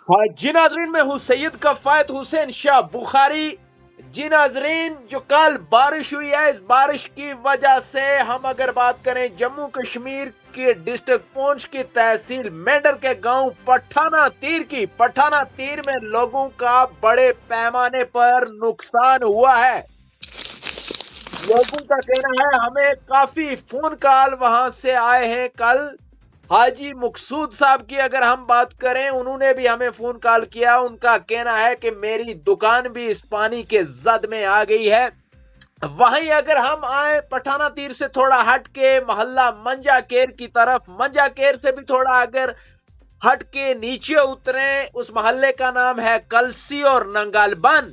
ہاں جی ناظرین، میں ہوں سید کفایت حسین شاہ بخاری۔ جی ناظرین، جو کل بارش ہوئی ہے، اس بارش کی وجہ سے ہم اگر بات کریں جموں کشمیر کے ڈسٹرکٹ پونچھ کی تحصیل مینڈر کے گاؤں پٹھانا تیر کی، پٹھانا تیر میں لوگوں کا بڑے پیمانے پر نقصان ہوا ہے۔ لوگوں کا کہنا ہے، ہمیں کافی فون کال وہاں سے آئے ہیں۔ کل حاجی مقصود صاحب کی اگر ہم بات کریں، انہوں نے بھی ہمیں فون کال کیا۔ ان کا کہنا ہے کہ میری دکان بھی اس پانی کے زد میں آ گئی ہے۔ وہیں اگر ہم آئیں پٹھانا تیر سے تھوڑا ہٹ کے محلہ منجا کیر کی طرف، منجا کیر سے بھی تھوڑا اگر ہٹ کے نیچے اتریں، اس محلے کا نام ہے کلسی اور ننگال بند۔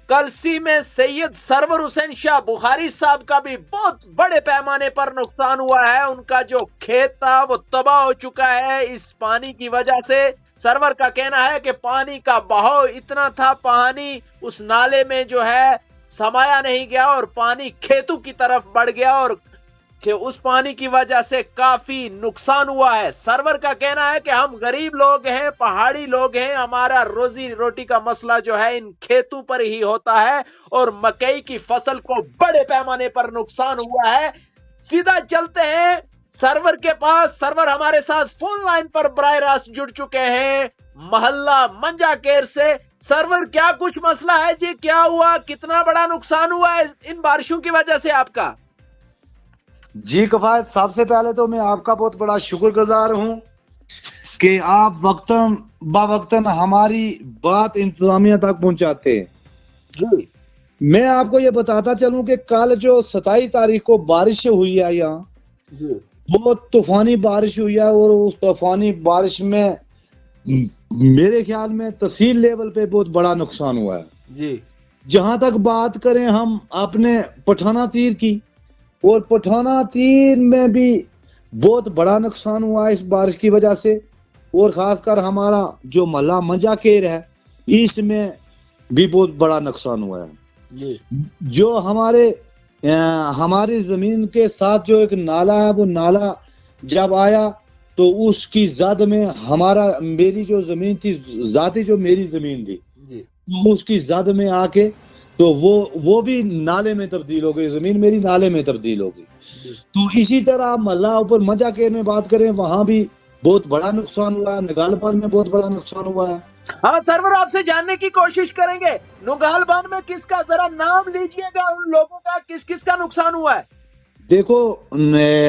کلسی میں سید سرور حسین شاہ بخاری صاحب کا بھی بہت بڑے پیمانے پر نقصان ہوا ہے۔ ان کا جو کھیت تھا وہ تباہ ہو چکا ہے اس پانی کی وجہ سے۔ سرور کا کہنا ہے کہ پانی کا بہاؤ اتنا تھا، پانی اس نالے میں جو ہے سمایا نہیں گیا اور پانی کھیتوں کی طرف بڑھ گیا، اور کہ اس پانی کی وجہ سے کافی نقصان ہوا ہے۔ سرور کا کہنا ہے کہ ہم غریب لوگ ہیں، پہاڑی لوگ ہیں، ہمارا روزی روٹی کا مسئلہ جو ہے ان کھیتوں پر ہی ہوتا ہے، اور مکئی کی فصل کو بڑے پیمانے پر نقصان ہوا ہے۔ سیدھا چلتے ہیں سرور کے پاس۔ سرور ہمارے ساتھ فون لائن پر براہ راست جڑ چکے ہیں محلہ منجا کیر سے۔ سرور، کیا کچھ مسئلہ ہے جی؟ کیا ہوا؟ کتنا بڑا نقصان ہوا ہے ان بارشوں کی وجہ سے آپ کا؟ جی کفایت، سب سے پہلے تو میں آپ کا بہت بڑا شکر گزار ہوں کہ آپ وقتاً باوقتاً ہماری بات انتظامیہ تک پہنچاتے ہیں۔ جی میں آپ کو یہ بتاتا چلوں کہ کل جو 27 تاریخ کو بارش ہوئی ہے یہاں، جی بہت طوفانی بارش ہوئی ہے، اور اس طوفانی بارش میں میرے خیال میں تحصیل لیول پہ بہت بڑا نقصان ہوا ہے۔ جی جہاں تک بات کریں ہم اپنے پٹھانا تیر کی، اور پٹھانا تیر میں بھی بہت بڑا نقصان ہوا ہے اس بارش کی وجہ سے، اور خاص کر ہمارا جو محلہ منجا کیر ہے اس میں بھی بہت بڑا نقصان ہوا ہے۔ جی جو ہماری زمین کے ساتھ جو ایک نالا ہے، وہ نالا جب آیا تو اس کی زد میں میری جو زمین تھی، ذاتی جو میری زمین تھی، جی اس کی زد میں آ کے تو وہ بھی نالے میں تبدیل ہو گئی، زمین میری نالے میں تبدیل ہو گئی۔ تو اسی طرح محلہ اوپر منجا کیر میں بات کریں، وہاں بھی بہت بڑا نقصان ہوا ہے۔ نگال بند میں بہت بڑا نقصان ہوا ہے۔ ہاں سرور، آپ سے جاننے کی کوشش کریں گے، نگال بند میں کس کا، ذرا نام لیجئے گا ان لوگوں کا، کس کس کا نقصان ہوا ہے؟ دیکھو،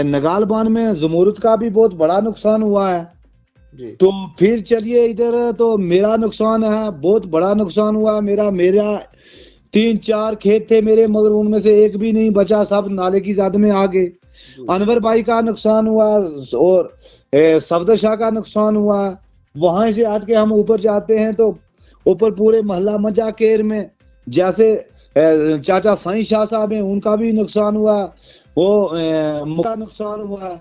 نگال بان میں زمورت کا بھی بہت بڑا نقصان ہوا ہے۔ جی تو پھر چلیے ادھر، تو میرا نقصان ہے، بہت بڑا نقصان ہوا ہے۔ میرا 3-4 کھیت تھے میرے، مگر ان میں سے ایک بھی نہیں بچا، سب نالے کی زد میں آ گئے۔ انور بھائی کا نقصان ہوا، اور صفدر شاہ کا نقصان ہوا۔ وہاں سے ہٹ کے ہم اوپر جاتے ہیں تو اوپر پورے محلہ منجا کیر میں جیسے چاچا سائیں شاہ صاحب ہیں، ان کا بھی نقصان ہوا، وہ کا نقصان ہوا ہے،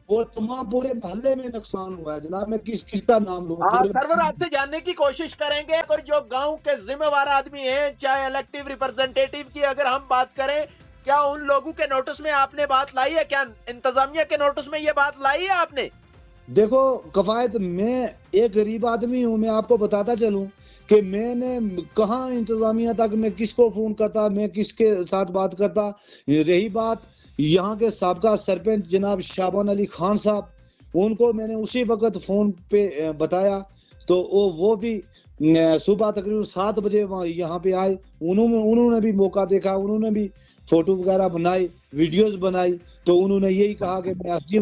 اور تمام پورے محلے میں نقصان ہوا ہے۔ جناب میں کس کا نام لوں؟ سرور، آپ سے جاننے کی کوشش کریں گے، اور جو گاؤں کے ذمہ وار آدمی ہیں، چاہے الیکٹیو ریپرزنٹیٹیو کی اگر ہم بات کریں، کیا ان لوگوں کے نوٹس میں آپ نے بات لائی ہے؟ کیا انتظامیہ کے نوٹس میں یہ بات لائی ہے آپ نے؟ دیکھو کفایت، میں ایک غریب آدمی ہوں، میں آپ کو بتاتا چلوں کہ میں نے کہاں انتظامیہ تک میں کس کو فون کرتا، میں کس کے ساتھ بات کرتا۔ رہی بات یہاں کے سابقہ سرپنچ جناب شابان علی خان صاحب، ان کو میں نے اسی وقت فون پہ بتایا، تو وہ بھی صبح تقریباً 7 بجے یہاں پہ آئے۔ انہوں نے بھی موقع دیکھا، انہوں نے بھی فوٹو وغیرہ بنائی، ویڈیوز بنائی، تو انہوں نے یہی کہا کہ میں ایس ڈی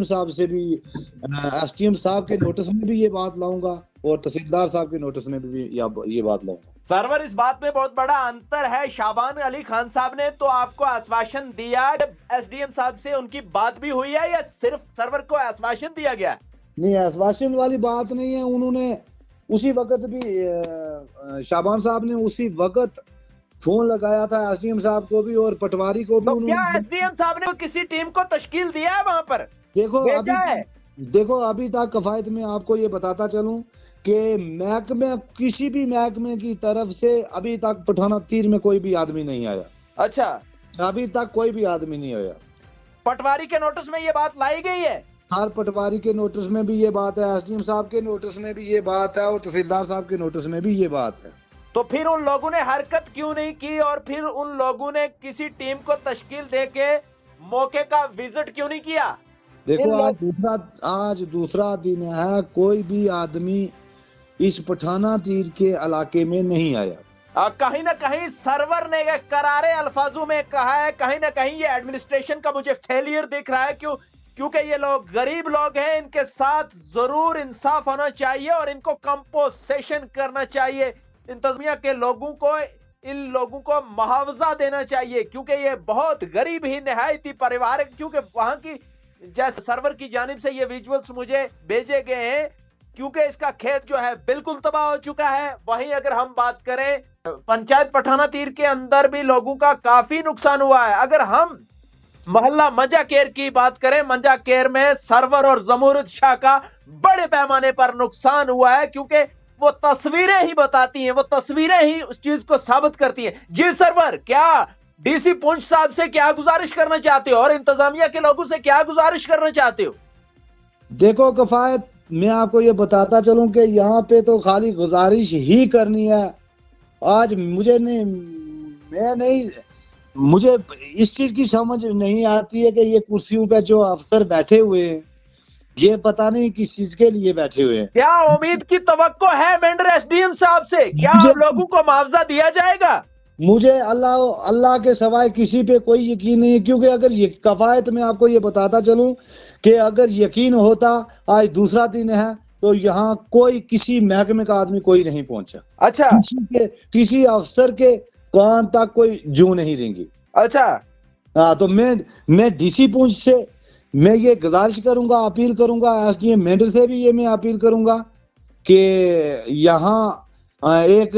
ایم صاحب کے نوٹس میں بھی یہ بات لاؤں گا، اور تحصیلدار صاحب کے نوٹس میں بھی یہ بات لاؤں گا۔ سرور، اس بات میں بہت بڑا انتر ہے۔ شابان علی خان صاحب نے تو آپ کو آشواشن دیا، ایس ڈی ایم صاحب سے ان کی بات بھی ہوئی ہے، یا صرف سرور کو آشواشن دیا گیا؟ نہیں، آشواشن والی بات نہیں ہے، انہوں نے اسی وقت بھی شابان صاحب نے اسی وقت فون لگایا تھا ایس ڈی ایم صاحب کو بھی اور پٹواری کو بھی۔ تو کیا ایس ڈی ایم صاحب نے کسی ٹیم کو تشکیل دیا ہے وہاں پر؟ دیکھو ابھی تک کفایت میں آپ کو یہ بتاتا چلوں کہ کسی بھی محکمے کی طرف سے ابھی تک پٹھانا تیر میں کوئی بھی آدمی نہیں آیا۔ اچھا، ابھی تک کوئی بھی آدمی نہیں آیا۔ پٹواری کے نوٹس میں یہ بات لائی گئی ہے؟ हर पटवारी के नोटिस में भी ये बात है, एसडीएम साहब के नोटिस में भी ये बात है, और तहसीलदार साहब के नोटिस में भी ये बात है। तो फिर उन लोगों ने हरकत क्यों नहीं की, और फिर उन लोगों ने किसी टीम को तश्कील देके मौके का विजिट क्यों नहीं किया? देखो आज दूसरा दिन है, कोई भी आदमी इस पठाना तीर के इलाके में नहीं आया। कहीं ना कहीं सर्वर ने करारे अल्फाजों में कहा है, कहीं ना कहीं ये एडमिनिस्ट्रेशन का मुझे फेलियर दिख रहा है। क्योंकि ये लोग गरीब लोग हैं, इनके साथ जरूर इंसाफ होना चाहिए और इनको कंपोसेशन करना चाहिए। इंतजामिया के लोगों को, इन लोगों को मुआवजा देना चाहिए, क्योंकि ये बहुत गरीब ही निहायती परिवार है। क्योंकि वहां की जैसे सर्वर की जानिब से ये विजुअल्स मुझे भेजे गए हैं, क्योंकि इसका खेत जो है बिल्कुल तबाह हो चुका है। वहीं अगर हम बात करें पंचायत पठाना तीर के अंदर भी लोगों का काफी नुकसान हुआ है। अगर हम मोहल्ला मंजाकेर की बात करें, मंजाकेर में सर्वर और जमूरुद शाह का बड़े पैमाने पर नुकसान हुआ है, क्योंकि वो तस्वीरें ही बताती हैं, वो तस्वीरें ही उस चीज को साबित करती हैं। जी सर्वर, क्या डीसी पुंछ साहब से क्या गुजारिश करना चाहते हो और इंतजामिया के लोगों से क्या गुजारिश करना चाहते हो? देखो कफायत, मैं आपको ये बताता चलूं कि यहाँ पे तो खाली गुजारिश ही करनी है। आज मुझे इस चीज की समझ नहीं आती है कि ये कुर्सियों पे जो अफसर बैठे हुए हैं, ये पता नहीं किस चीज के लिए बैठे हुए हैं। क्या उम्मीद की तवक्को है मेंढर एसडीएम साहब से? क्या आप लोगों को मुआवजा दिया जाएगा? मुझे अल्लाह के सिवाय किसी पे कोई यकीन नहीं है, क्योंकि अगर ये कफायत में आपको ये बताता चलूं कि अगर यकीन होता, आज दूसरा दिन है, तो यहाँ कोई किसी महकमे का आदमी कोई नहीं पहुंचा। अच्छा, किसी अफसर के कान तक कोई जू नहीं रेंगी। अच्छा, हाँ, तो मैं डीसी पुंछ से मैं ये गुजारिश करूंगा, अपील करूंगा, एसडीएम मेंढर से भी ये मैं अपील करूंगा कि यहाँ एक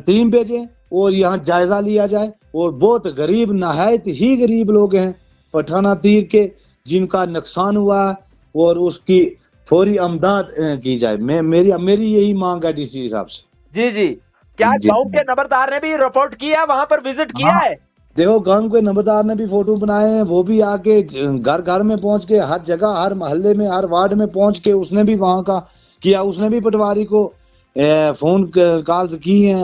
टीम भेजें और यहाँ जायजा लिया जाए। और बहुत गरीब, नहायत ही गरीब लोग हैं पठाना तीर के, जिनका नुकसान हुआ है, और उसकी फौरी अमदाद की जाए। मेरी यही मांग है डीसी साहब से। जी जी, क्या गांव के नंबरदार ने भी रिपोर्ट किया, वहां पर विजिट किया है? देखो, गांव के नंबरदार ने भी फोटो बनाए हैं, वो भी आके घर घर में पहुंच के, हर जगह, हर मोहल्ले में, हर वार्ड में पहुंच के उसने भी वहां का किया। उसने भी पटवारी को फोन कॉल की है,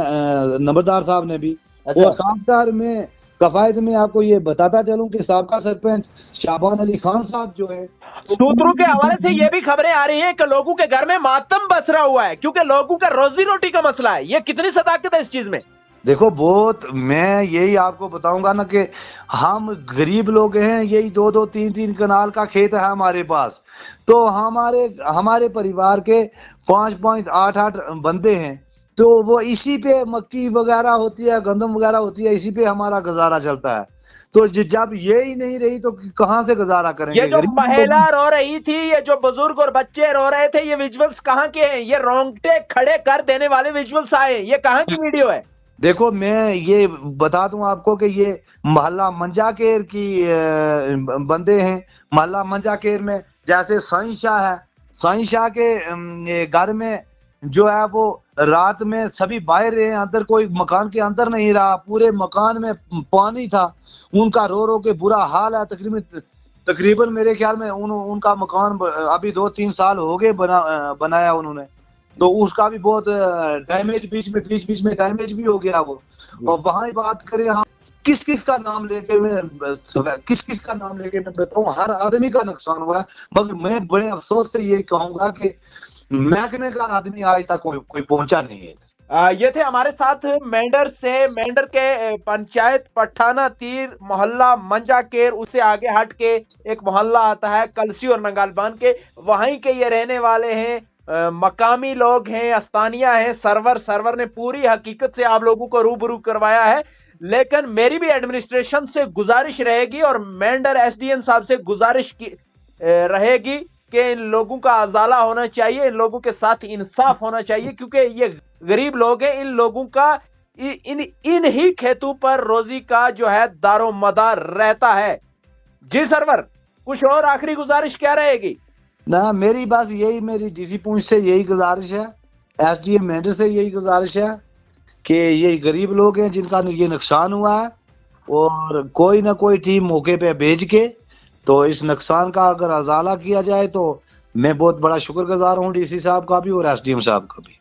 नंबरदार साहब ने भी। अच्छा। और खासकर में कफायत में आपको ये बताता चलूं कि साबका सरपंच शाबान अली खान साहब जो है, सूत्रों के हवाले से ये भी खबरें आ रही हैं कि लोगों के घर में मातम बसरा हुआ है, क्योंकि लोगों का रोजी रोटी का मसला है। ये कितनी सदाकत है इस चीज में? देखो, बहुत, मैं यही आपको बताऊंगा ना कि हम गरीब लोग हैं, यही 2-2, 3-3 कनाल का खेत है हमारे पास। तो हमारे परिवार के 5.88 बंदे हैं, तो वो इसी पे मक्की वगैरह होती है, गंदम वगैरह होती है, इसी पे हमारा गुजारा चलता है। तो जब ये ही नहीं रही तो कहाँ से गुजारा करेंगे? ये जो महिला रो रही थी, ये जो बुजुर्ग और बच्चे रो रहे थे, ये विजुअल्स कहाँ के हैं? ये रोंगटे खड़े कर देने वाले विजुअल्स आए, ये कहाँ की वीडियो है? देखो, मैं ये बता दूं आपको कि ये मोहल्ला मंजाकेर की बंदे हैं। मोहल्ला मंजाकेर में जैसे साईं शाह है, साईं शाह के घर में जो है वो रात में सभी बाहर रहे, अंदर कोई मकान के अंदर नहीं रहा, पूरे मकान में पानी था। उनका रो रो के बुरा हाल है। तकरीबन मेरे ख्याल में उनका मकान अभी 2-3 साल हो गए बनाया उन्होंने, तो उसका भी बहुत डैमेज बीच में डैमेज भी हो गया वो। और वहां ही बात करें हम किस का नाम लेके मैं बताऊं, हर आदमी का नुकसान हुआ है। मगर मैं बड़े अफसोस से ये कहूंगा कि महकमे का आदमी आज तक कोई पहुंचा नहीं है। ये थे हमारे साथ मेंढर के पंचायत पठाना तीर मोहल्ला मंजाकेर, उससे आगे हट के एक मोहल्ला आता है कलसी और नंगालबान के, वहीं के ये रहने वाले हैं। मकामी लोग हैं, अस्तानिया हैं। सर्वर ने पूरी हकीकत से आप लोगों को रूबरू करवाया है। लेकिन मेरी भी एडमिनिस्ट्रेशन से गुजारिश रहेगी और मेंढर एसडीएम साहब से गुजारिश की रहेगी कि इन लोगों का अजाला होना चाहिए, इन लोगों के साथ इंसाफ होना चाहिए, क्योंकि ये गरीब लोग हैं। इन लोगों का इन ही खेतों पर रोजी का जो है दारो मदार रहता है। जी सर्वर, कुछ और आखिरी गुजारिश क्या रहेगी? ना, मेरी डीसी पुंछ से यही गुजारिश है, एसडीएम मेंढर से यही गुजारिश है कि ये गरीब लोग हैं जिनका ये नुकसान हुआ है, और कोई ना कोई टीम मौके पे भेज के تو اس نقصان کا اگر ازالہ کیا جائے تو میں بہت بڑا شکر گزار ہوں ڈی سی صاحب کا بھی اور ایس ڈی ایم صاحب کا بھی.